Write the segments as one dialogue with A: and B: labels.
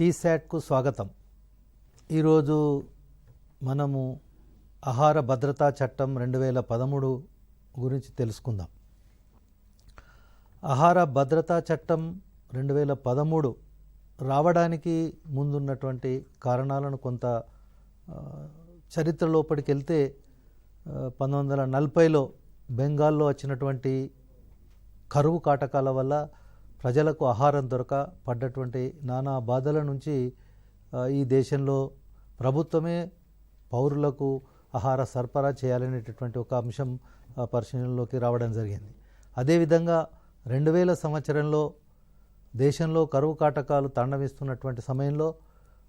A: టీశాట్కు స్వాగతం. ఈరోజు మనము ఆహార భద్రతా చట్టం 2013 గురించి తెలుసుకుందాం. ఆహార భద్రతా చట్టం 2013 రావడానికి ముందున్నటువంటి కారణాలను కొంత చరిత్ర లోపలికి వెళ్తే 1940లో బెంగాల్లో వచ్చినటువంటి కరువు కాటకాల వల్ల ప్రజలకు ఆహారం దొరక పడ్డటువంటి నానా బాధల నుంచి ఈ దేశంలో ప్రభుత్వమే పౌరులకు ఆహార సరఫరా చేయాలనేటటువంటి ఒక అంశం పరిశీలనలోకి రావడం జరిగింది. అదేవిధంగా 2000 సంవత్సరంలో దేశంలో కరువు కాటకాలు తాండవిస్తున్నటువంటి సమయంలో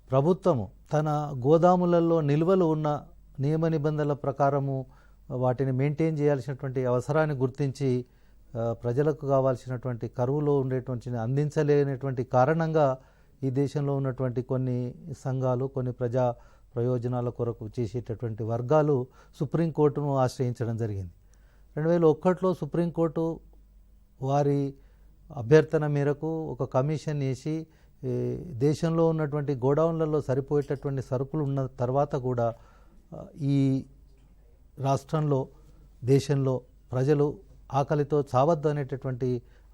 A: ప్రభుత్వము తన గోదాములలో నిల్వలు ఉన్న నియమ నిబంధనల ప్రకారము వాటిని మెయింటైన్ చేయాల్సినటువంటి అవసరాన్ని గుర్తించి ప్రజలకు కావాల్సినటువంటి కరువులో ఉండేటువంటి అందించలేనటువంటి కారణంగా ఈ దేశంలో ఉన్నటువంటి కొన్ని సంఘాలు, కొన్ని ప్రజా ప్రయోజనాల కొరకు చేసేటటువంటి వర్గాలు సుప్రీంకోర్టును ఆశ్రయించడం జరిగింది. 2001లో సుప్రీంకోర్టు వారి అభ్యర్థన మేరకు ఒక కమిషన్ వేసి దేశంలో ఉన్నటువంటి గోడౌన్లలో సరిపోయేటటువంటి సరుకులు ఉన్న తర్వాత కూడా ఈ రాష్ట్రంలో దేశంలో ప్రజలు ఆకలితో చావద్దు అనేటటువంటి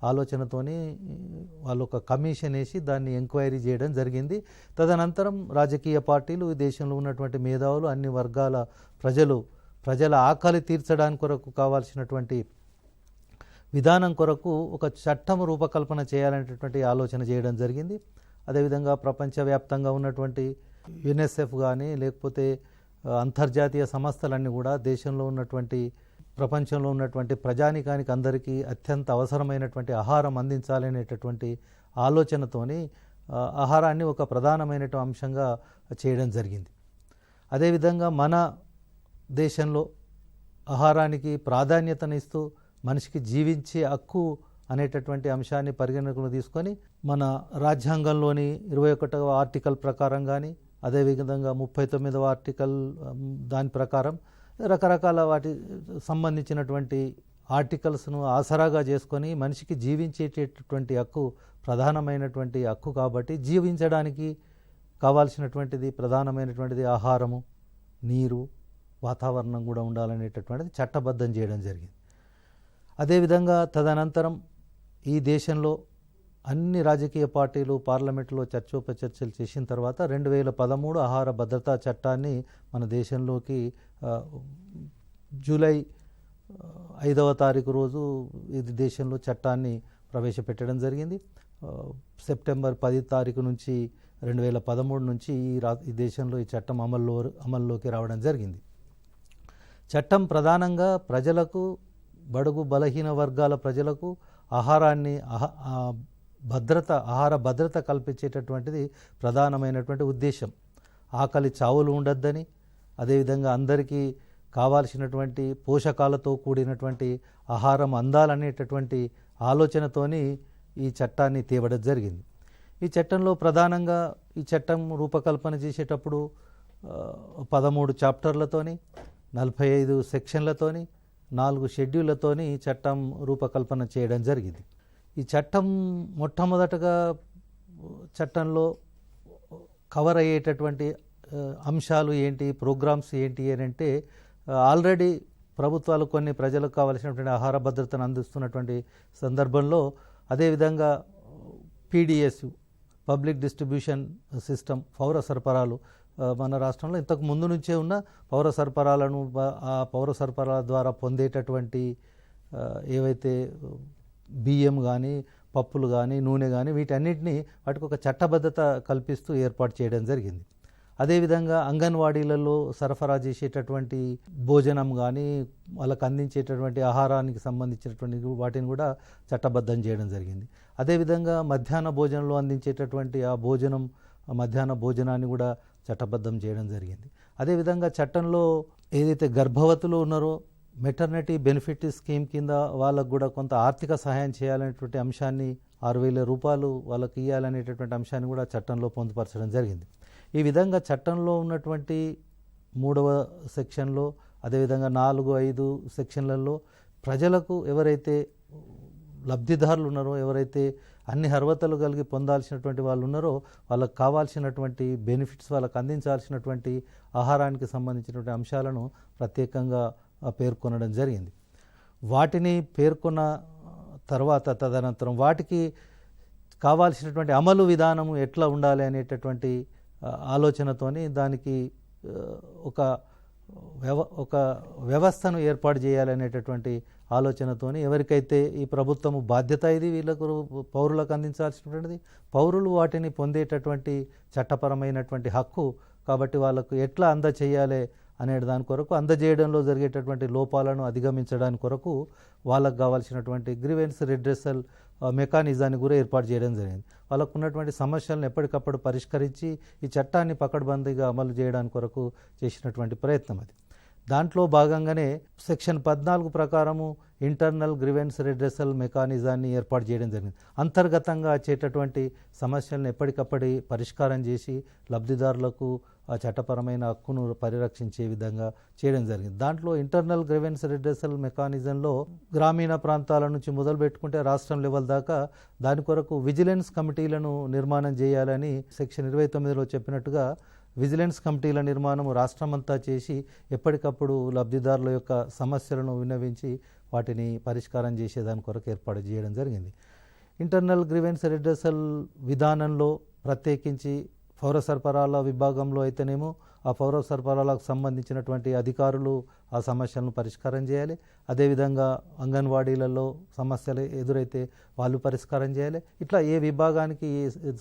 A: ఆలోచనతోని వాళ్ళు ఒక కమిషన్ వేసి దాన్ని ఎంక్వైరీ చేయడం జరిగింది. తదనంతరం రాజకీయ పార్టీలు ఈ దేశంలో ఉన్నటువంటి మేధావులు అన్ని వర్గాల ప్రజల ఆకలి తీర్చడానికి కొరకు కావాల్సినటువంటి విధానం కొరకు ఒక చట్టం రూపకల్పన చేయాలనేటటువంటి ఆలోచన చేయడం జరిగింది. అదేవిధంగా ప్రపంచవ్యాప్తంగా ఉన్నటువంటి యునెసెఫ్ కానీ లేకపోతే అంతర్జాతీయ సంస్థలన్నీ కూడా దేశంలో ఉన్నటువంటి ప్రపంచంలో ఉన్నటువంటి ప్రజానికానికి అందరికీ అత్యంత అవసరమైనటువంటి ఆహారం అందించాలనేటటువంటి ఆలోచనతోని ఆహారాన్ని ఒక ప్రధానమైన అంశంగా చేయడం జరిగింది. అదేవిధంగా మన దేశంలో ఆహారానికి ప్రాధాన్యతనిస్తూ మనిషికి జీవించే హక్కు అనేటటువంటి అంశాన్ని పరిగణనకు తీసుకొని మన రాజ్యాంగంలోని 21వ ఆర్టికల్ ప్రకారం కానీ అదేవిధంగా 39వ ఆర్టికల్ దాని ప్రకారం రకరకాల వాటి సంబంధించినటువంటి ఆర్టికల్స్ను ఆసరాగా చేసుకొని మనిషికి జీవించేటటువంటి హక్కు ప్రధానమైనటువంటి హక్కు కాబట్టి జీవించడానికి కావాల్సినటువంటిది ప్రధానమైనటువంటిది ఆహారము, నీరు, వాతావరణం కూడా ఉండాలనేటటువంటిది చట్టబద్ధం చేయడం జరిగింది. అదేవిధంగా తదనంతరం ఈ దేశంలో అన్ని రాజకీయ పార్టీలు పార్లమెంట్లో చర్చోపచర్చలు చేసిన తర్వాత 2013 ఆహార భద్రతా చట్టాన్ని మన దేశంలోకి జూలై 5వ తారీఖు రోజు ఇది దేశంలో చట్టాన్ని ప్రవేశపెట్టడం జరిగింది. సెప్టెంబర్ 10 తారీఖు నుంచి 2013 నుంచి ఈ దేశంలో ఈ చట్టం అమల్లోకి రావడం జరిగింది. చట్టం ప్రధానంగా ప్రజలకు, బడుగు బలహీన వర్గాల ప్రజలకు ఆహారాన్ని ఆహార భద్రత కల్పించేటటువంటిది ప్రధానమైనటువంటి ఉద్దేశం. ఆకలి చావులు ఉండొద్దని, అదేవిధంగా అందరికీ కావాల్సినటువంటి పోషకాలతో కూడినటువంటి ఆహారం అందాలనేటటువంటి ఆలోచనతోని ఈ చట్టాన్ని తేవడం జరిగింది. ఈ చట్టంలో ప్రధానంగా ఈ చట్టం రూపకల్పన చేసేటప్పుడు 13 చాప్టర్లతోని 45 సెక్షన్లతోని 4 షెడ్యూళ్లతోని చట్టం రూపకల్పన చేయడం జరిగింది. ఈ చట్టం మొట్టమొదటగా చట్టంలో కవర్ అయ్యేటటువంటి అంశాలు ఏంటి, ప్రోగ్రామ్స్ ఏంటి అని అంటే ఆల్రెడీ ప్రభుత్వాలు కొన్ని ప్రజలకు కావాల్సినటువంటి ఆహార భద్రతను అందిస్తున్నటువంటి సందర్భంలో అదేవిధంగా పీడిఎస్ పబ్లిక్ డిస్ట్రిబ్యూషన్ సిస్టమ్ పౌర సరఫరాలు మన రాష్ట్రంలో ఇంతకు ముందు నుంచే ఉన్న పౌర సరఫరాలను ఆ పౌర సరఫరాల ద్వారా పొందేటటువంటి ఏవైతే బియ్యం కానీ పప్పులు కానీ నూనె కానీ వీటన్నిటినీ వాటికి ఒక చట్టబద్ధత కల్పిస్తూ ఏర్పాటు చేయడం జరిగింది. అదేవిధంగా అంగన్వాడీలలో సరఫరా చేసేటటువంటి భోజనం కానీ వాళ్ళకు అందించేటటువంటి ఆహారానికి సంబంధించినటువంటి వాటిని కూడా చట్టబద్ధం చేయడం జరిగింది. అదేవిధంగా మధ్యాహ్న భోజనంలో అందించేటటువంటి ఆ మధ్యాహ్న భోజనాన్ని కూడా చట్టబద్ధం చేయడం జరిగింది. అదేవిధంగా చట్టంలో ఏదైతే గర్భవతులు ఉన్నారో మెటర్నిటీ బెనిఫిట్ స్కీమ్ కింద వాళ్ళకు కూడా కొంత ఆర్థిక సహాయం చేయాలనేటువంటి అంశాన్ని 6,000 రూపాయలు వాళ్ళకి ఇవ్వాలనేటటువంటి అంశాన్ని కూడా చట్టంలో పొందుపరచడం జరిగింది. ఈ విధంగా చట్టంలో ఉన్నటువంటి 3వ సెక్షన్లో అదేవిధంగా 4, 5 సెక్షన్లలో ప్రజలకు ఎవరైతే లబ్ధిదారులు ఉన్నారో, ఎవరైతే అన్ని అర్హతలు కలిగి పొందాల్సినటువంటి వాళ్ళు ఉన్నారో, వాళ్ళకు కావాల్సినటువంటి బెనిఫిట్స్, వాళ్ళకు అందించాల్సినటువంటి ఆహారానికి సంబంధించినటువంటి అంశాలను ప్రత్యేకంగా పేర్కొనడం జరిగింది. వాటిని పేర్కొన్న తర్వాత తదనంతరం వాటికి కావాల్సినటువంటి అమలు విధానము ఎట్లా ఉండాలి అనేటటువంటి ఆలోచనతోని దానికి ఒక వ్యవస్థను ఏర్పాటు చేయాలనేటటువంటి ఆలోచనతోని ఎవరికైతే ఈ ప్రభుత్వము బాధ్యత ఇది వీళ్ళకు పౌరులకు అందించాల్సినటువంటిది, పౌరులు వాటిని పొందేటటువంటి చట్టపరమైనటువంటి హక్కు కాబట్టి వాళ్ళకు ఎట్లా అందచేయాలి అనే దాని కొరకు, అందజేయడంలో జరిగేటటువంటి లోపాలను అధిగమించడానికి కొరకు వాళ్ళకు కావాల్సినటువంటి గ్రీవెన్స్ రిడ్రెసల్ మెకానిజాన్ని కూడా ఏర్పాటు చేయడం జరిగింది. వాళ్ళకు ఉన్నటువంటి సమస్యలను ఎప్పటికప్పుడు పరిష్కరించి ఈ చట్టాన్ని పకడ్బందీగా అమలు చేయడానికి కొరకు చేసినటువంటి ప్రయత్నం అది. దాంట్లో భాగంగానే సెక్షన్ 14 ప్రకారము ఇంటర్నల్ గ్రీవెన్స్ రిడ్రెసల్ మెకానిజాన్ని ఏర్పాటు చేయడం జరిగింది. అంతర్గతంగా వచ్చేటటువంటి సమస్యలను ఎప్పటికప్పటి పరిష్కారం చేసి లబ్ధిదారులకు ఆ చట్టపరమైన హక్కును పరిరక్షించే విధంగా చేయడం జరిగింది. దాంట్లో ఇంటర్నల్ గ్రీవెన్స్ రిడ్రెసల్ మెకానిజంలో గ్రామీణ ప్రాంతాల నుంచి మొదలు పెట్టుకుంటే రాష్ట్రం లెవెల్ దాకా దాని కొరకు విజిలెన్స్ కమిటీలను నిర్మాణం చేయాలని సెక్షన్ 29లో చెప్పినట్టుగా విజిలెన్స్ కమిటీల నిర్మాణం రాష్ట్రమంతా చేసి ఎప్పటికప్పుడు లబ్ధిదారుల యొక్క సమస్యలను విన్నవించి వాటిని పరిష్కారం చేసేదాని కొరకు ఏర్పాటు చేయడం జరిగింది. ఇంటర్నల్ గ్రీవెన్స్ రిడ్రెసల్ విధానంలో ప్రత్యేకించి పౌర సరఫరాల విభాగంలో అయితేనేమో ఆ పౌర సరఫరాలకు సంబంధించినటువంటి అధికారులు ఆ సమస్యలను పరిష్కారం చేయాలి. అదేవిధంగా అంగన్వాడీలలో సమస్యలు ఎదురైతే వాళ్ళు పరిష్కారం చేయాలి. ఇట్లా ఏ విభాగానికి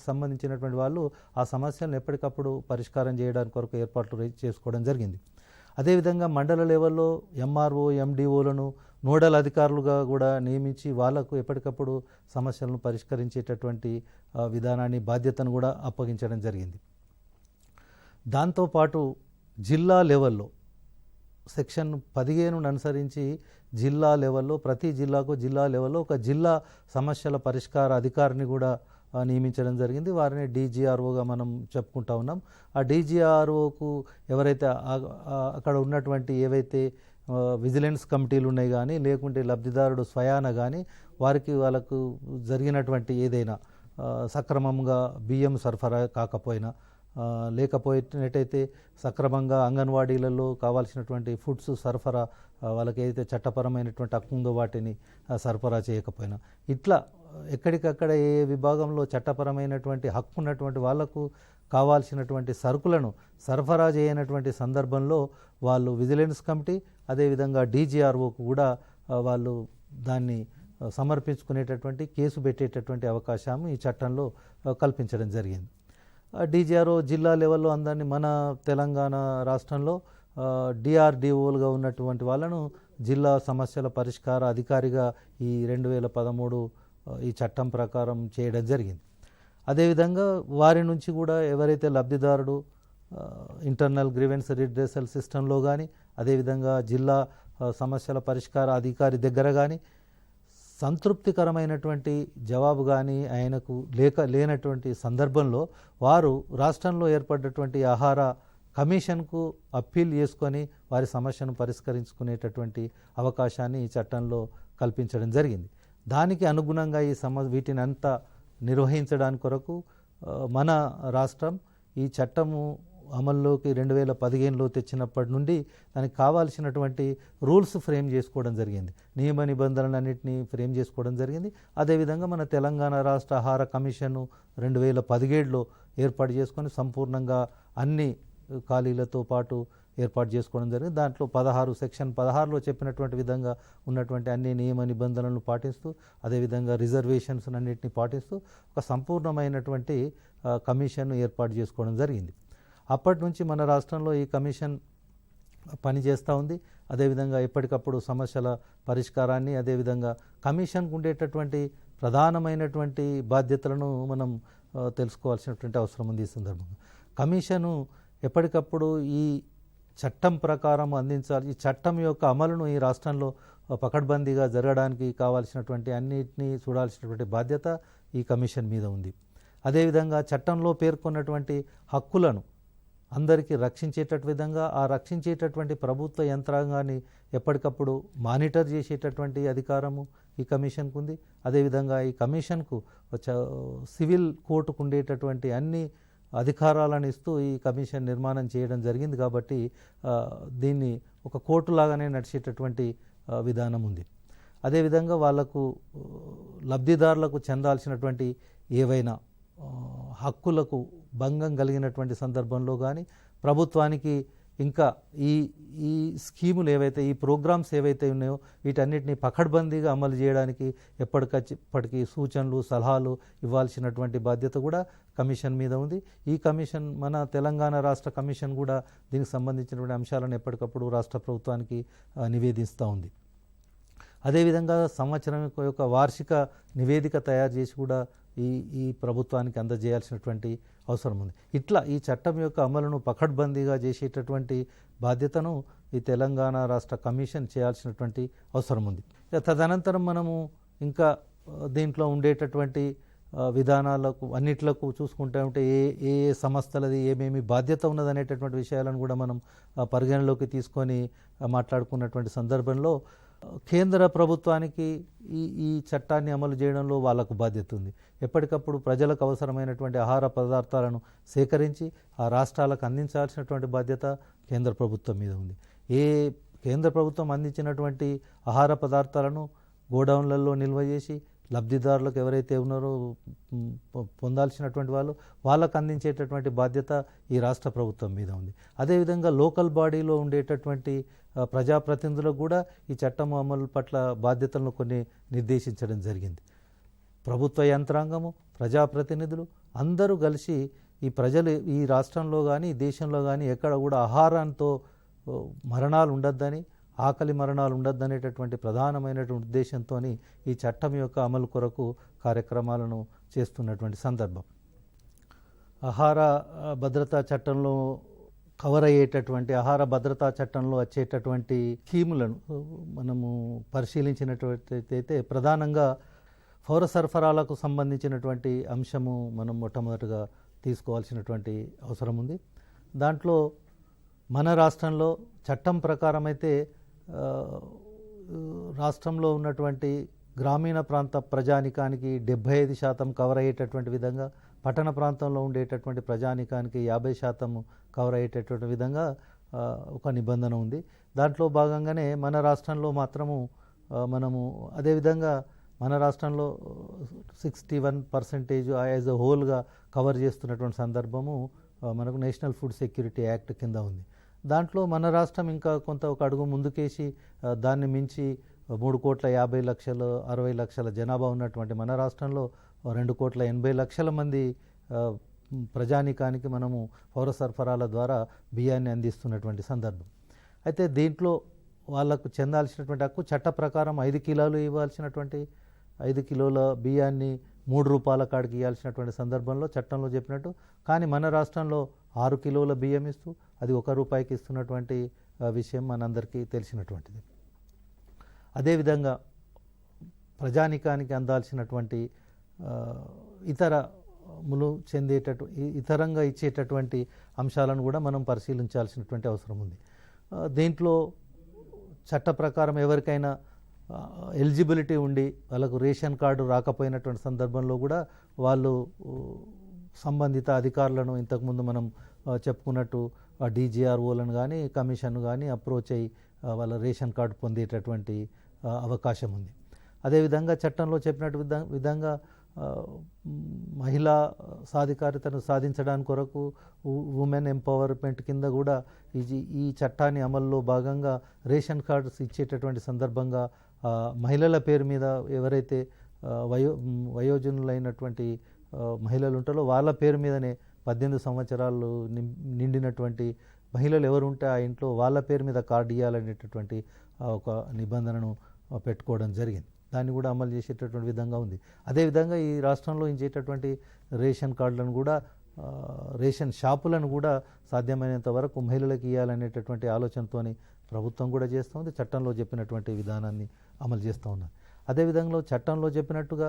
A: సంబంధించినటువంటి వాళ్ళు ఆ సమస్యలను ఎప్పటికప్పుడు పరిష్కారం చేయడానికి కొరకు ఏర్పాట్లు చేసుకోవడం జరిగింది. అదేవిధంగా మండల లెవెల్లో ఎంఆర్ఓ, ఎండిఓలను నోడల్ అధికారులుగా కూడా నియమించి వాళ్లకు ఎప్పటికప్పుడు సమస్యలను పరిష్కరించేటటువంటి విధానాన్ని, బాధ్యతను కూడా అప్పగించడం జరిగింది. దాంతోపాటు జిల్లా లెవెల్లో సెక్షన్ 15ను అనుసరించి జిల్లా లెవెల్లో ప్రతి జిల్లాకు జిల్లా లెవెల్లో ఒక జిల్లా సమస్యల పరిష్కార అధికారిని కూడా నియమించడం జరిగింది. వారిని డీజీఆర్ఓగా మనం చెప్పుకుంటా ఉన్నాం. ఆ డీజీఆర్ఓకు ఎవరైతే అక్కడ ఉన్నటువంటి ఏవైతే విజిలెన్స్ కమిటీలు ఉన్నాయి కానీ లేకుంటే లబ్ధిదారుడు స్వయాన కానీ వాళ్ళకు జరిగినటువంటి ఏదైనా సక్రమంగా బియ్యం సరఫరా కాకపోయినా, లేకపోయినట్టయితే సక్రమంగా అంగన్వాడీలలో కావాల్సినటువంటి ఫుడ్స్ సరఫరా వాళ్ళకి ఏదైతే చట్టపరమైనటువంటి హక్కు ఉందో వాటిని సరఫరా చేయకపోయినా, ఇట్లా ఎక్కడికక్కడ ఏ విభాగంలో చట్టపరమైనటువంటి హక్కు ఉన్నటువంటి వాళ్లకు కావాల్సినటువంటి సరుకులను సరఫరా చేయనటువంటి సందర్భంలో వాళ్ళు విజిలెన్స్ కమిటీ అదేవిధంగా డీజీఆర్ఓకు కూడా వాళ్ళు దాన్ని సమర్పించుకునేటటువంటి కేసు పెట్టేటటువంటి అవకాశం ఈ చట్టంలో కల్పించడం జరిగింది. డీజీఆర్ఓ జిల్లా లెవెల్లో అందరినీ మన తెలంగాణ రాష్ట్రంలో డిఆర్డిఓలుగా ఉన్నటువంటి వాళ్ళను జిల్లా సమస్యల పరిష్కార అధికారిగా ఈ 2013 ఈ చట్టం ప్రకారం చేయడం జరిగింది. అదేవిధంగా వారి నుంచి కూడా ఎవరైతే లబ్ధిదారుడు ఇంటర్నల్ గ్రీవెన్స్ రిడ్రెసల్ సిస్టంలో కానీ అదేవిధంగా జిల్లా సమస్యల పరిష్కార అధికారి దగ్గర కానీ సంతృప్తికరమైనటువంటి జవాబు కానీ ఆయనకు లేనటువంటి సందర్భంలో వారు రాష్ట్రంలో ఏర్పడ్డటువంటి ఆహార కమిషన్కు అప్పీల్ చేసుకొని వారి సమస్యను పరిష్కరించుకునేటటువంటి అవకాశాన్ని ఈ చట్టంలో కల్పించడం జరిగింది. దానికి అనుగుణంగా వీటిని అంతా నిర్వహించడానికి కొరకు మన రాష్ట్రం ఈ చట్టము అమల్లోకి 2015లో తెచ్చినప్పటి నుండి దానికి కావాల్సినటువంటి రూల్స్ ఫ్రేమ్ చేసుకోవడం జరిగింది, నియమ నిబంధనలన్నింటినీ ఫ్రేమ్ చేసుకోవడం జరిగింది. అదేవిధంగా మన తెలంగాణ రాష్ట్ర ఆహార కమిషన్ 2017లో ఏర్పాటు చేసుకొని సంపూర్ణంగా అన్ని ఖాళీలతో పాటు ఏర్పాటు చేసుకోవడం జరిగింది. దాంట్లో సెక్షన్ 16లో చెప్పినటువంటి విధంగా ఉన్నటువంటి అన్ని నియమ నిబంధనలను పాటిస్తూ అదేవిధంగా రిజర్వేషన్స్ అన్నింటినీ పాటిస్తూ ఒక సంపూర్ణమైనటువంటి కమిషన్ ఏర్పాటు చేసుకోవడం జరిగింది. అప్పటి నుంచి మన రాష్ట్రంలో ఈ కమిషన్ పనిచేస్తూ ఉంది. అదేవిధంగా ఎప్పటికప్పుడు సమస్యల పరిష్కారాన్ని అదేవిధంగా కమిషన్కు ఉండేటటువంటి ప్రధానమైనటువంటి బాధ్యతలను మనం తెలుసుకోవాల్సినటువంటి అవసరం ఉంది. ఈ సందర్భంగా కమిషను ఎప్పటికప్పుడు ఈ చట్టం ప్రకారం అందించాలి. ఈ చట్టం యొక్క అమలును ఈ రాష్ట్రంలో పకడ్బందీగా జరగడానికి కావాల్సినటువంటి అన్నిటినీ చూడాల్సినటువంటి బాధ్యత ఈ కమిషన్ మీద ఉంది. అదేవిధంగా చట్టంలో పేర్కొన్నటువంటి హక్కులను అందరికీ రక్షించేటటువంటి విధంగా ఆ రక్షించేటటువంటి ప్రభుత్వ యంత్రాంగాన్ని ఎప్పటికప్పుడు మానిటర్ చేసేటటువంటి అధికారము ఈ కమిషన్కు ఉంది. అదేవిధంగా ఈ కమిషన్కు సివిల్ కోర్టుకు ఉండేటటువంటి అన్ని అధికారాలను ఇస్తూ ఈ కమిషన్ నిర్మాణం చేయడం జరిగింది. కాబట్టి దీన్ని ఒక కోర్టు లాగానే నడిచేటటువంటి విధానం ఉంది. అదేవిధంగా వాళ్లకు లబ్ధిదారులకు చెందాల్సినటువంటి ఏవైనా హక్కులకు భంగం కలిగినటువంటి సందర్భంలో కానీ ప్రభుత్వానికి ఇంకా ఈ ఈ స్కీములు ఏవైతే ఈ ప్రోగ్రామ్స్ ఏవైతే ఉన్నాయో వీటన్నిటిని పకడ్బందీగా అమలు చేయడానికి ఎప్పటికీ సూచనలు సలహాలు ఇవ్వాల్సినటువంటి బాధ్యత కూడా కమిషన్ మీద ఉంది. ఈ కమిషన్ మన తెలంగాణ రాష్ట్ర కమిషన్ కూడా దీనికి సంబంధించినటువంటి అంశాలను ఎప్పటికప్పుడు రాష్ట్ర ప్రభుత్వానికి నివేదిస్తూ ఉంది. అదేవిధంగా సంవత్సరం యొక్క వార్షిక నివేదిక తయారు చేసి కూడా ఈ ప్రభుత్వానికి అందజేయాల్సినటువంటి అవసరం ఉంది. ఇట్లా ఈ చట్టం యొక్క అమలును పకడ్బందీగా చేసేటటువంటి బాధ్యతను ఈ తెలంగాణ రాష్ట్ర కమిషన్ చేయాల్సినటువంటి అవసరం ఉంది. తదనంతరం మనము ఇంకా దీంట్లో ఉండేటటువంటి విధానాలకు అన్నిట్లకు చూసుకుంటే ఉంటే ఏ సంస్థలది ఏమేమి బాధ్యత ఉన్నదనేటటువంటి విషయాలను కూడా మనం పరిగణలోకి తీసుకొని మాట్లాడుకున్నటువంటి సందర్భంలో కేంద్ర ప్రభుత్వానికి ఈ చట్టాన్ని అమలు చేయడంలో వాళ్ళకు బాధ్యత ఉంది. ఎప్పటికప్పుడు ప్రజలకు అవసరమైనటువంటి ఆహార పదార్థాలను సేకరించి ఆ రాష్ట్రాలకు అందించాల్సినటువంటి బాధ్యత కేంద్ర ప్రభుత్వం మీద ఉంది. కేంద్ర ప్రభుత్వం అందించినటువంటి ఆహార పదార్థాలను గోడౌన్లలో నిల్వ చేసి లబ్ధిదారులకు ఎవరైతే ఉన్నారో పొందాల్సినటువంటి వాళ్ళకు అందించేటటువంటి బాధ్యత ఈ రాష్ట్ర ప్రభుత్వం మీద ఉంది. అదేవిధంగా లోకల్ బాడీలో ఉండేటటువంటి ప్రజాప్రతినిధులకు కూడా ఈ చట్టం అమలు పట్ల బాధ్యతలను కొన్ని నిర్దేశించడం జరిగింది. ప్రభుత్వ యంత్రాంగము ప్రజాప్రతినిధులు అందరూ కలిసి ఈ ప్రజలు ఈ రాష్ట్రంలో కానీ ఈ దేశంలో కానీ ఎక్కడ కూడా ఆహారంతో మరణాలు ఉండొద్దని ఆకలి మరణాలు ఉండొద్దనేటటువంటి ప్రధానమైనటువంటి ఉద్దేశంతో ఈ చట్టం యొక్క అమలు కొరకు కార్యక్రమాలను చేస్తున్నటువంటి సందర్భం. ఆహార భద్రతా చట్టంలో కవర్ అయ్యేటటువంటి ఆహార భద్రతా చట్టంలో వచ్చేటటువంటి స్కీములను మనము పరిశీలించినట్లయితే ప్రధానంగా పౌర సరఫరాలకు సంబంధించినటువంటి అంశము మనం మొట్టమొదటిగా తీసుకోవాల్సినటువంటి అవసరం ఉంది. దాంట్లో మన రాష్ట్రంలో చట్టం ప్రకారం అయితే రాష్ట్రంలో ఉన్నటువంటి గ్రామీణ ప్రాంత ప్రజానికానికి 75% కవర్ అయ్యేటటువంటి విధంగా, పట్టణ ప్రాంతంలో ఉండేటటువంటి ప్రజానికానికి 50% కవర్ అయ్యేటటువంటి విధంగా ఒక నిబంధన ఉంది. దాంట్లో భాగంగానే మన రాష్ట్రంలో మాత్రము మనము అదేవిధంగా మన రాష్ట్రంలో 61% యాజ్ ఎ హోల్గా కవర్ చేస్తున్నటువంటి సందర్భము మనకు నేషనల్ ఫుడ్ సెక్యూరిటీ యాక్ట్ కింద ఉంది. దాంట్లో మన రాష్ట్రం ఇంకా కొంత ఒక అడుగు ముందుకేసి దాన్ని మించి 3,50,00,000 60,00,000 జనాభా ఉన్నటువంటి మన రాష్ట్రంలో 2,80,00,000 మంది ప్రజానీకానికి మనము పౌర సరఫరాల ద్వారా బియ్యాన్ని అందిస్తున్నటువంటి సందర్భం. అయితే దీంట్లో వాళ్లకు చెందాల్సినటువంటి హక్కు చట్ట ప్రకారం 5 కిలోలు ఇవ్వాల్సినటువంటి 5 కిలోల బియ్యాన్ని 3 రూపాయల కాడికి ఇవ్వాల్సినటువంటి సందర్భంలో చట్టంలో చెప్పినట్టు, కానీ మన రాష్ట్రంలో 6 కిలోల బియ్యం ఇస్తూ అది 1 రూపాయికి ఇస్తున్నటువంటి విషయం మనందరికీ తెలిసినటువంటిది. అదేవిధంగా ప్రజానికానికి అందాల్సినటువంటి ఇతరంగా ఇచ్చేటటువంటి అంశాలను కూడా మనం పరిశీలించాల్సినటువంటి అవసరం ఉంది. దీంట్లో చట్ట ప్రకారం ఎవరికైనా ఎలిజిబిలిటీ ఉండి వాళ్ళకు రేషన్ కార్డు రాకపోయినటువంటి సందర్భంలో కూడా వాళ్ళు సంబంధిత అధికారులను ఇంతకుముందు మనం చెప్పుకున్నట్టు డీజీఆర్ఓలను కానీ కమిషన్ కానీ అప్రోచ్ అయ్యి వాళ్ళ రేషన్ కార్డు పొందేటటువంటి అవకాశం ఉంది. అదేవిధంగా చట్టంలో చెప్పినట్టు విధంగా మహిళా సాధికారితను సాధించడానికి కొరకు ఉమెన్ ఎంపవర్మెంట్ కింద కూడా ఈ చట్టాన్ని అమల్లో భాగంగా రేషన్ కార్డ్స్ ఇచ్చేటటువంటి సందర్భంగా మహిళల పేరు మీద ఎవరైతే వయోజనులైనటువంటి మహిళలు ఉంటారో వాళ్ళ పేరు మీదనే 18 సంవత్సరాలు నిండినటువంటి మహిళలు ఎవరు ఉంటే ఆ ఇంట్లో వాళ్ళ పేరు మీద కార్డు ఇవ్వాలనేటటువంటి ఒక నిబంధనను పెట్టుకోవడం జరిగింది. దాన్ని కూడా అమలు చేసేటటువంటి విధంగా ఉంది. అదేవిధంగా ఈ రాష్ట్రంలో ఇచ్చేటటువంటి రేషన్ కార్డులను కూడా రేషన్ షాపులను కూడా సాధ్యమైనంత వరకు మహిళలకు ఇవ్వాలనేటటువంటి ఆలోచనతో ప్రభుత్వం కూడా చేస్తుంది. చట్టంలో చెప్పినటువంటి విధానాన్ని అమలు చేస్తూ ఉన్నది. అదేవిధంగా చట్టంలో చెప్పినట్టుగా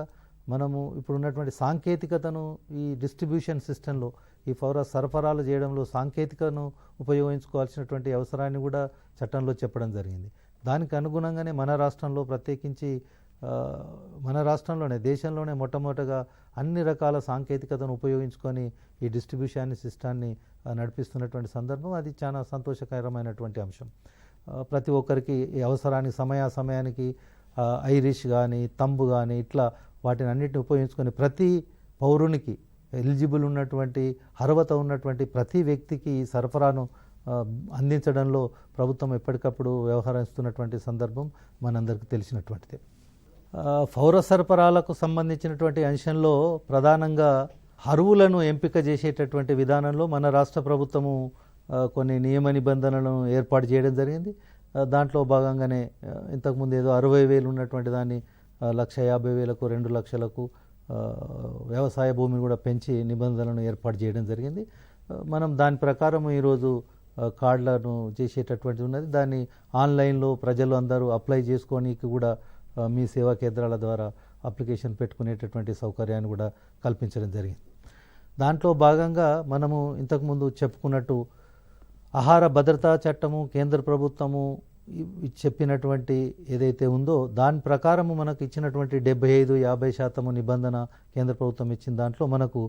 A: మనము ఇప్పుడున్నటువంటి సాంకేతికతను ఈ డిస్ట్రిబ్యూషన్ సిస్టంలో ఈ పౌర సరఫరాలు చేయడంలో సాంకేతికను ఉపయోగించుకోవాల్సినటువంటి అవసరాన్ని కూడా చట్టంలో చెప్పడం జరిగింది. దానికి అనుగుణంగానే మన రాష్ట్రంలో ప్రత్యేకించి మన రాష్ట్రంలోనే దేశంలోనే మొట్టమొదటగా అన్ని రకాల సాంకేతికతను ఉపయోగించుకొని ఈ డిస్ట్రిబ్యూషన్ సిస్టాన్ని నడిపిస్తున్నటువంటి సందర్భం అది చాలా సంతోషకరమైనటువంటి అంశం. ప్రతి ఒక్కరికి ఈ అవసరానికి సమయానికి ఐరిష్ కానీ తంబు కానీ ఇట్లా వాటిని అన్నిటిని ఉపయోగించుకొని ప్రతి పౌరునికి ఎలిజిబుల్ ఉన్నటువంటి అర్హత ఉన్నటువంటి ప్రతి వ్యక్తికి ఈ సరఫరాను అందించడంలో ప్రభుత్వం ఎప్పటికప్పుడు వ్యవహరిస్తున్నటువంటి సందర్భం మనందరికీ తెలిసినటువంటిదే. పౌర సరఫరాలకు సంబంధించినటువంటి అంశంలో ప్రధానంగా అర్హులను ఎంపిక చేసేటటువంటి విధానంలో మన రాష్ట్ర ప్రభుత్వము కొన్ని నియమ నిబంధనలను ఏర్పాటు చేయడం జరిగింది. దాంట్లో భాగంగానే ఇంతకుముందు ఏదో 60,000 ఉన్నటువంటి దాన్ని 1,50,000కు 2 లక్షలకు వ్యవసాయ భూమిని కూడా పెంచి నిబంధనలను ఏర్పాటు చేయడం జరిగింది. మనం దాని ప్రకారం ఈరోజు కార్డులను చేసేటటువంటిది ఉన్నది. దాన్ని ఆన్లైన్లో ప్రజలు అందరూ అప్లై చేసుకోనికి కూడా మీ సేవా కేంద్రాల ద్వారా అప్లికేషన్ పెట్టుకునేటటువంటి సౌకర్యాన్ని కూడా కల్పించడం జరిగింది. దాంట్లో భాగంగా మనము ఇంతకుముందు చెప్పుకున్నట్టు ఆహార భద్రతా చట్టము కేంద్ర ప్రభుత్వము చెప్పినటువంటి ఏదైతే ఉందో దాని ప్రకారము మనకు ఇచ్చినటువంటి 75-50% నిబంధన కేంద్ర ప్రభుత్వం ఇచ్చిన దాంట్లో మనకు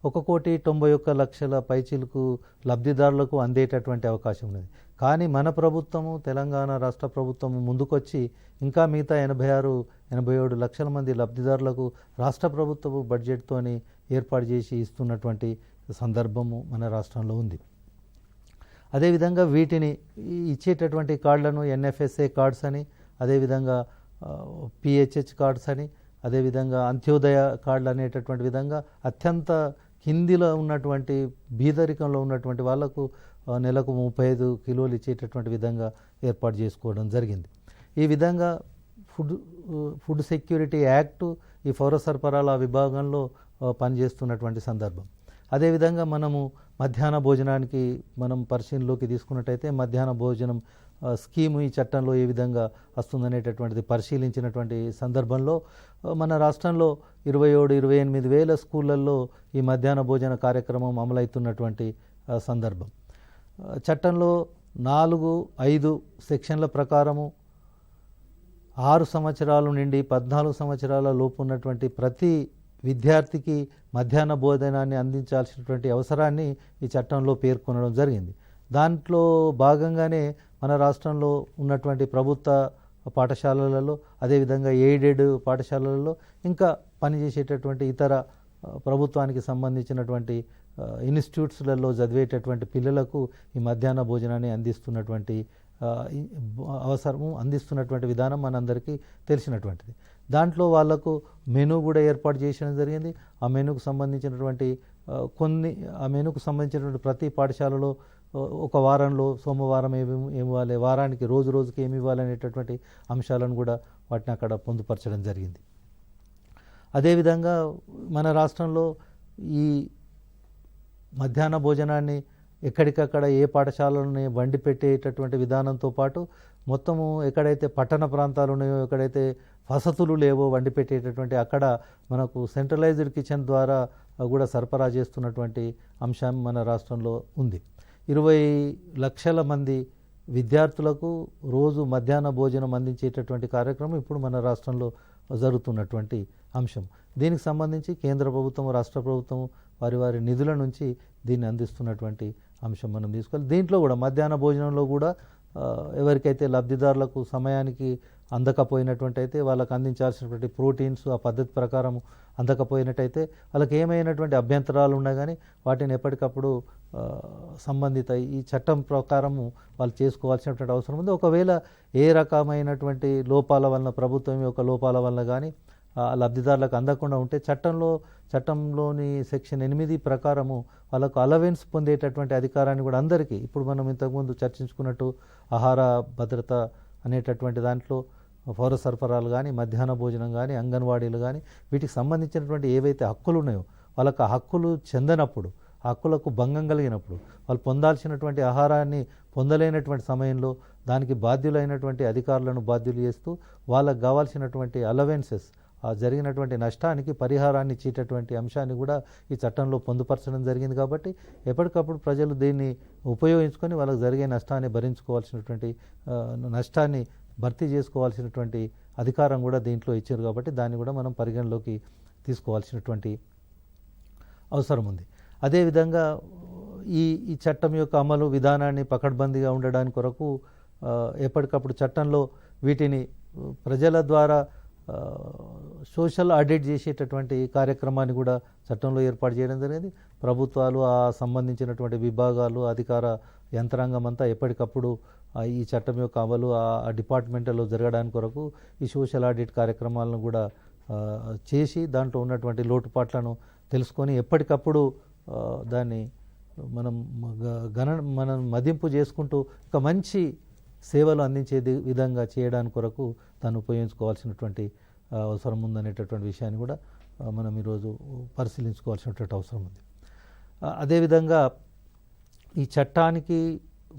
A: 1,91,00,000 పైచీలకు లబ్ధిదారులకు అందేటటువంటి అవకాశం ఉన్నది. కానీ మన ప్రభుత్వము తెలంగాణ రాష్ట్ర ప్రభుత్వం ముందుకొచ్చి ఇంకా మిగతా 86-87 లక్షల మంది లబ్ధిదారులకు రాష్ట్ర ప్రభుత్వము బడ్జెట్తోని ఏర్పాటు చేసి ఇస్తున్నటువంటి సందర్భము మన రాష్ట్రంలో ఉంది. అదేవిధంగా వీటిని ఇచ్చేటటువంటి కార్డులను ఎన్ఎఫ్ఎస్ఏ కార్డ్స్ అని, అదేవిధంగా పిహెచ్హెచ్ కార్డ్స్ అని, అదేవిధంగా అంత్యోదయ కార్డులు అనేటటువంటి విధంగా అత్యంత కిందిలో ఉన్నటువంటి బీదరికంలో ఉన్నటువంటి వాళ్లకు నెలకు 35 కిలోలు ఇచ్చేటటువంటి విధంగా ఏర్పాటు చేసుకోవడం జరిగింది. ఈ విధంగా ఫుడ్ సెక్యూరిటీ యాక్టు ఈ పౌర సరఫరాల విభాగంలో పనిచేస్తున్నటువంటి సందర్భం. అదేవిధంగా మనము మధ్యాహ్న భోజనానికి మనం పరిశీలనలోకి తీసుకున్నట్టయితే మధ్యాహ్న భోజనం స్కీము ఈ చట్టంలో ఏ విధంగా వస్తుందనేటటువంటిది పరిశీలించినటువంటి సందర్భంలో మన రాష్ట్రంలో 27-28 వేల స్కూళ్ళల్లో ఈ మధ్యాహ్న భోజన కార్యక్రమం అమలవుతున్నటువంటి సందర్భం. చట్టంలో 4-5 సెక్షన్ల ప్రకారము 6 సంవత్సరాల నుండి 14 సంవత్సరాల లోపు ఉన్నటువంటి ప్రతి విద్యార్థికి మధ్యాహ్న భోజనాన్ని అందించాల్సినటువంటి అవసరాన్ని ఈ చట్టంలో పేర్కొనడం జరిగింది. దాంట్లో భాగంగానే మన రాష్ట్రంలో ఉన్నటువంటి ప్రభుత్వ పాఠశాలలలో, అదేవిధంగా ఎయిడెడ్ పాఠశాలలలో, ఇంకా పనిచేసేటటువంటి ఇతర ప్రభుత్వానికి సంబంధించినటువంటి ఇన్స్టిట్యూట్స్లలో చదివేటటువంటి పిల్లలకు ఈ మధ్యాహ్న భోజనాన్ని అందిస్తున్నటువంటి అందిస్తున్నటువంటి విధానం మనందరికీ తెలిసినటువంటిది. దాంట్లో వాళ్లకు మెనూ కూడా ఏర్పాటు చేయడం జరిగింది. ఆ మెనూకు సంబంధించినటువంటి ప్రతి పాఠశాలలో ఒక వారంలో సోమవారం ఏమి ఇవ్వాలి, వారానికి రోజుకి ఏమి ఇవ్వాలనేటటువంటి అంశాలను కూడా వాటిని అక్కడ పొందుపరచడం జరిగింది. అదేవిధంగా మన రాష్ట్రంలో ఈ మధ్యాహ్న భోజనాన్ని ఎక్కడికక్కడ ఏ పాఠశాలలని వండి పెట్టేటటువంటి విధానంతో పాటు మొత్తము ఎక్కడైతే పట్టణ ప్రాంతాలు ఉన్నాయో, ఎక్కడైతే వసతులు లేవో వండి పెట్టేటటువంటి అక్కడ మనకు సెంట్రలైజ్డ్ కిచెన్ ద్వారా కూడా సరఫరా చేస్తున్నటువంటి అంశం మన రాష్ట్రంలో ఉంది. 20 లక్షల మంది విద్యార్థులకు రోజు మధ్యాహ్న భోజనం అందించేటటువంటి కార్యక్రమం ఇప్పుడు మన రాష్ట్రంలో జరుగుతున్నటువంటి అంశం. దీనికి సంబంధించి కేంద్ర ప్రభుత్వం, రాష్ట్ర ప్రభుత్వం వారి నిధుల నుంచి దీన్ని అందిస్తున్నటువంటి అంశం మనం తీసుకోవాలి. దీంట్లో కూడా మధ్యాహ్న భోజనంలో కూడా ఎవరికైతే లబ్ధిదారులకు సమయానికి అందకపోయినటువంటి అయితే వాళ్ళకి అందించాల్సినటువంటి ప్రోటీన్స్ ఆ పద్ధతి ప్రకారం అందకపోయినట్టయితే వాళ్ళకి ఏమైనటువంటి అభ్యంతరాలు ఉన్నా కానీ వాటిని ఎప్పటికప్పుడు సంబంధిత ఈ చట్టం ప్రకారము వాళ్ళు చేసుకోవాల్సినటువంటి అవసరం ఉంది. ఒకవేళ ఏ రకమైనటువంటి లోపాల వలన, ప్రభుత్వం యొక్క లోపాల వలన కానీ లబ్ధిదారులకు అందకుండా ఉంటే చట్టంలోని సెక్షన్ 8 ప్రకారము వాళ్ళకు అలవెన్స్ పొందేటటువంటి అధికారాన్ని కూడా అందరికీ, ఇప్పుడు మనం ఇంతకుముందు చర్చించుకున్నట్టు ఆహార భద్రత అనేటటువంటి దాంట్లో పౌర సరఫరాలు కానీ, మధ్యాహ్న భోజనం కానీ, అంగన్వాడీలు కానీ వీటికి సంబంధించినటువంటి ఏవైతే హక్కులు ఉన్నాయో వాళ్ళకు ఆ హక్కులు చెందనప్పుడు, హక్కులకు భంగం కలిగినప్పుడు, వాళ్ళు పొందాల్సినటువంటి ఆహారాన్ని పొందలేనటువంటి సమయంలో దానికి బాధ్యులైనటువంటి అధికారులను బాధ్యులు చేస్తూ వాళ్ళకు కావాల్సినటువంటి అలవెన్సెస్, ఆ జరిగినటువంటి నష్టానికి పరిహారాన్ని ఇచ్చేటటువంటి అంశాన్ని కూడా ఈ చట్టంలో పొందుపరచడం జరిగింది. కాబట్టి ఎప్పటికప్పుడు ప్రజలు దీన్ని ఉపయోగించుకొని వాళ్ళకి జరిగే నష్టాన్ని భరించుకోవాల్సినటువంటి నష్టాన్ని భర్తీ చేసుకోవాల్సినటువంటి అధికారం కూడా దీంట్లో ఇచ్చారు. కాబట్టి దాన్ని కూడా మనం పరిగణలోకి తీసుకోవాల్సినటువంటి అవసరం ఉంది. అదేవిధంగా ఈ ఈ చట్టం యొక్క అమలు విధానాన్ని పకడ్బందీగా ఉండడానికి కొరకు ఎప్పటికప్పుడు చట్టంలో వీటిని ప్రజల ద్వారా సోషల్ ఆడిట్ చేసేటటువంటి కార్యక్రమాన్ని కూడా చట్టంలో ఏర్పాటు చేయడం జరిగింది. ప్రభుత్వాలు ఆ సంబంధించినటువంటి విభాగాలు అధికార యంత్రాంగం అంతా ఎప్పటికప్పుడు ఈ చట్టం యొక్క అమలు ఆ డిపార్ట్మెంట్లో జరగడానికి కొరకు ఈ సోషల్ ఆడిట్ కార్యక్రమాలను కూడా చేసి దాంట్లో ఉన్నటువంటి లోటుపాట్లను తెలుసుకొని ఎప్పటికప్పుడు దాన్ని మనం మదింపు చేసుకుంటూ ఒక మంచి సేవలు అందించే విధంగా చేయడానికి కొరకు దాన్ని ఉపయోగించుకోవాల్సినటువంటి అవసరం ఉందనేటటువంటి విషయాన్ని కూడా మనం ఈరోజు పరిశీలించుకోవాల్సినటువంటి అవసరం ఉంది. అదేవిధంగా ఈ చట్టానికి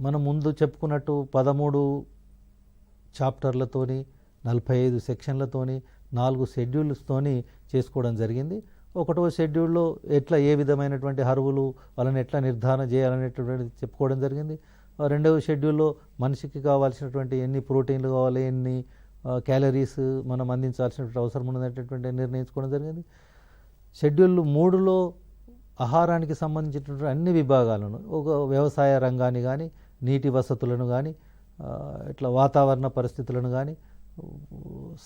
A: మనం ముందు చెప్పుకున్నట్టు 13 చాప్టర్లతోని 45 సెక్షన్లతోని 4 షెడ్యూల్స్తోని చేసుకోవడం జరిగింది. ఒకటో షెడ్యూల్లో ఏ విధమైనటువంటి అర్హులు వాళ్ళని ఎట్లా నిర్ధారణ చేయాలనేటువంటిది చెప్పుకోవడం జరిగింది. రెండవ షెడ్యూల్లో మనిషికి కావాల్సినటువంటి ఎన్ని ప్రోటీన్లు కావాలి, ఎన్ని క్యాలరీస్ మనం అందించాల్సినటువంటి అవసరం ఉన్నటువంటి నిర్ణయించుకోవడం జరిగింది. షెడ్యూల్ 3లో ఆహారానికి సంబంధించినటువంటి అన్ని విభాగాలను, ఒక వ్యవసాయ రంగాన్ని కానీ, నీటి వసతులను కానీ, ఇట్లా వాతావరణ పరిస్థితులను కానీ,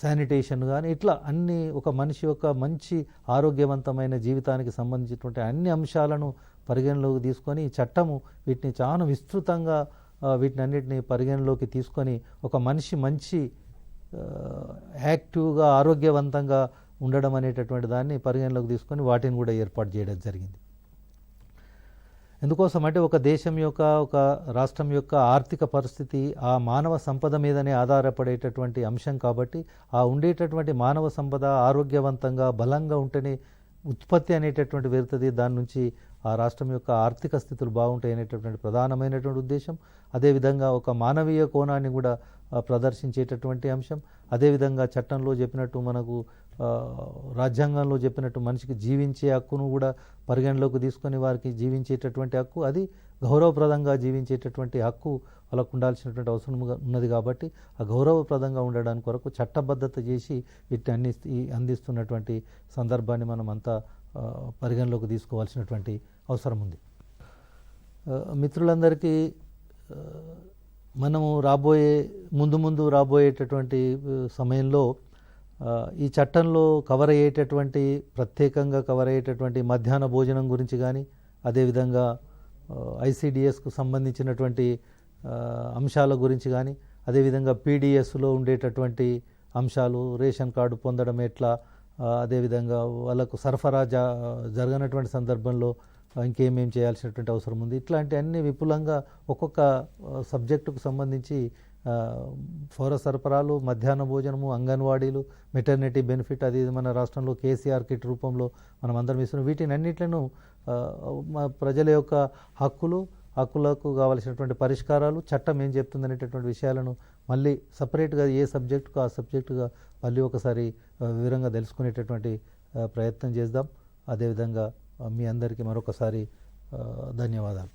A: శానిటేషన్ కానీ, ఇట్లా అన్ని ఒక మనిషి యొక్క మంచి ఆరోగ్యవంతమైన జీవితానికి సంబంధించినటువంటి అన్ని అంశాలను పరిగణలోకి తీసుకొని ఈ చట్టము వీటిని చాలా విస్తృతంగా వీటిని అన్నిటిని పరిగణలోకి తీసుకొని ఒక మనిషి మంచి యాక్టివ్గా ఆరోగ్యవంతంగా ఉండడం అనేటటువంటి దాన్ని పరిగణలోకి తీసుకొని వాటిని కూడా ఏర్పాటు చేయడం జరిగింది. ఎందుకోసం అంటే ఒక దేశం యొక్క ఒక రాష్ట్రం యొక్క ఆర్థిక పరిస్థితి ఆ మానవ సంపద మీదనే ఆధారపడేటటువంటి అంశం. కాబట్టి ఆ ఉండేటటువంటి మానవ సంపద ఆరోగ్యవంతంగా బలంగా ఉంటేనే ఉత్పత్తి అనేటటువంటి వెళ్తుంది. దాని నుంచి ఆ రాష్ట్రం యొక్క ఆర్థిక స్థితులు బాగుంటాయి అనేటటువంటి ప్రధానమైనటువంటి ఉద్దేశం. అదేవిధంగా ఒక మానవీయ కోణాన్ని కూడా ప్రదర్శించేటటువంటి అంశం. అదేవిధంగా చట్టంలో చెప్పినట్టు మనకు రాజ్యాంగంలో చెప్పినట్టు మనిషికి జీవించే హక్కును కూడా పరిగణలోకి తీసుకొని వారికి జీవించేటటువంటి హక్కు, అది గౌరవప్రదంగా జీవించేటటువంటి హక్కు వాళ్ళకు ఉండాల్సినటువంటి అవసరం ఉన్నది. కాబట్టి ఆ గౌరవప్రదంగా ఉండడానికి కొరకు చట్టబద్ధత చేసి వీటిని అందిస్తున్నటువంటి సందర్భాన్ని మనం అంతా పరిగణలోకి తీసుకోవాల్సినటువంటి అవసరం ఉంది. మిత్రులందరికీ మనము ముందు రాబోయేటటువంటి సమయంలో ఈ చట్టంలో ప్రత్యేకంగా కవర్ అయ్యేటటువంటి మధ్యాహ్న భోజనం గురించి కానీ, అదేవిధంగా ఐసిడిఎస్కు సంబంధించినటువంటి అంశాల గురించి కానీ, అదేవిధంగా పీడిఎస్లో ఉండేటటువంటి అంశాలు, రేషన్ కార్డు పొందడం ఎట్లా, అదేవిధంగా వాళ్ళకు సరఫరా జరగనటువంటి సందర్భంలో ఇంకేమేం చేయాల్సినటువంటి అవసరం ఉంది, ఇట్లాంటి అన్ని విపులంగా ఒక్కొక్క సబ్జెక్టుకు సంబంధించి పౌర సరఫరాలు, మధ్యాహ్న భోజనము, అంగన్వాడీలు, మెటర్నిటీ బెనిఫిట్, అది మన రాష్ట్రంలో కేసీఆర్ కిట్ రూపంలో మనం అందరం ఇస్తున్నాం. వీటిని అన్నిట్లను ప్రజల యొక్క హక్కులకు కావాల్సినటువంటి పరిష్కారాలు, చట్టం ఏం చెప్తుంది అనేటటువంటి విషయాలను మళ్ళీ సపరేట్గా ఏ సబ్జెక్టుకు ఆ సబ్జెక్టుగా మళ్ళీ ఒకసారి వివరంగా తెలుసుకునేటటువంటి ప్రయత్నం చేద్దాం. అదేవిధంగా మీ అందరికీ మరొకసారి ధన్యవాదాలు.